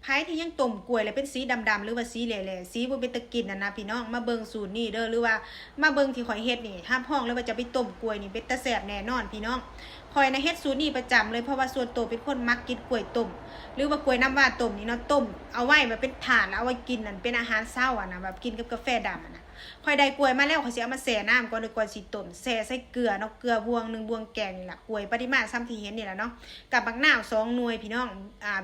ไผ่ที่ยังต้มกล้วยแล้วเป็นสีดำๆหรือว่าสีแหล่ๆสีบ่เป็นตะกินนะพี่น้องมาเบิ่งสูตรนี้เด้อหรือว่ามาเบิ่งที่ข่อยเฮ็ดนี่ห้ามห้องเลยว่าจะไปต้มกล้วยนี่เป็นตาแซ่บแน่นอนพี่น้องข่อยนะเฮ็ดสูตรนี้ประจำเลยเพราะว่าส่วนตัวเป็นคนมักกินกล้วยต้มหรือว่ากล้วยน้ำว้าต้มนี่เนาะต้มเอาไว้แบบเป็นถาดแล้วเอาไว้กินนั่นเป็นอาหารเช้านะแบบกินกับกาแฟดำนะข่อยได้กล้วยมาแล้วข่อยสิเอามาแช่น้ำก่อนก่อนสิต้มแช่ใส่เกลือเนาะเกลือบวง1บวงแกงนี่ล่ะกล้วยปริมาณซ้ำที่เห็นนี่แหละเนาะกับบักนาว2หน่วยพี่น้อง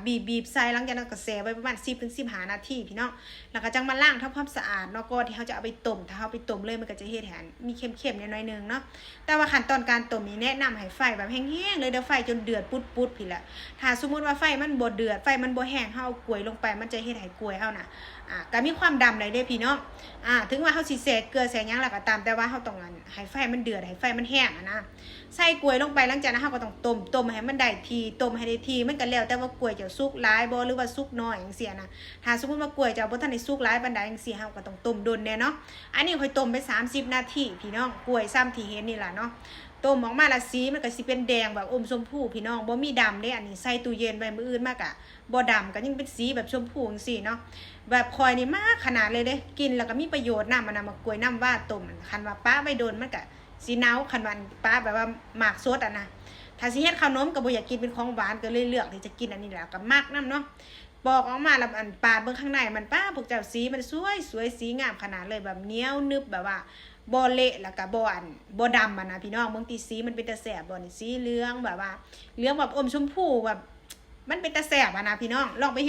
บีบใส่หลังจากนั้นก็แช่ไว้ประมาณ10-15นาทีพี่น้องแล้วก็จังมาล้างทำความสะอาดเนาะก่อนที่เขาจะเอาไปต้มถ้าเขาไปต้มเลยมันก็จะเฮ็ดให้มีเค็มๆน้อยๆนึงเนาะแต่ว่าขั้นตอนการต้มนี่แนะนำให้ไฟแบบแห้งๆเลยเด้อไฟจนเดือดปุดๆพี่ละถ้าสมมุติว่าไฟมันบ่เดือดไฟมันบ่แห้งเฮาเอากล้วยลงไปมันจะเฮ็ดให้กล้วยเฮาน่ะก็มีความดำได้เด้พี่น้องถึงว่าเฮาสิแช่เกลือแช่หยังแล้วก็ตามแต่ว่าเฮาต้องให้ไฟมันเดือดให้ไฟมันแห้งนะใส่กล้วยลงไปหลังจากนั้นเฮาก็ต้องต้มให้มันได้ทีต้มให้ได้ทีมันก็แล้วแต่ว่ากล้วยจะสุกหลายบ่หรือว่าสุกน้อยจังซี่นะถ้าสมมุติว่ากล้วยจะบ่ทันได้สุกหลายปานใดจังซี่เฮาก็ต้องต้มดนแน่เนาะอันนี้ค่อยต้มไป30นาทีพี่น้องกล้วยซ้ำที่เห็นนี่ล่ะเนาะต้มออกมาละสีมันก็สิเป็นแดงแบบอมชมพูพี่น้องบ่มีดำเด้อันนี้ใส่ตู้เย็นไว้มื้ออื่นมากะบ่ดำก็ยังเป็นสีแบบชมพูจังซี่เนาะแบบคอยนี่มากขนาดเลยเด้กินแล้วก็มีประโยชน์นำมันมากล้วยน้ำว่าต้มคันว่าป้าไว้โดนมันก็สิเนาคันว่าป้าแบบว่าหมากสดนะถ้าสิเฮ็ดขนมก็บ่อยากกินเป็นของหวานก็เลยเลือกที่จะกินอันนี้แหละก็มักนำเนาะปอกออกมาแล้วอันปาดเบิ่งข้างในมันป้าพวกเจ้าสีมันสวยสีงามขนาดเลยแบบเหนียวนึบแบบว่าบ่เละแล้วก็บ่ดำนะพี่น้องเบิ่งติสีมันเป็นตาแซ่บบ่นี่สีเหลืองแบบว่าเหลืองแบบอมชมพูแบบมันเป็นตาแซ่บนะพี่น้องลองไป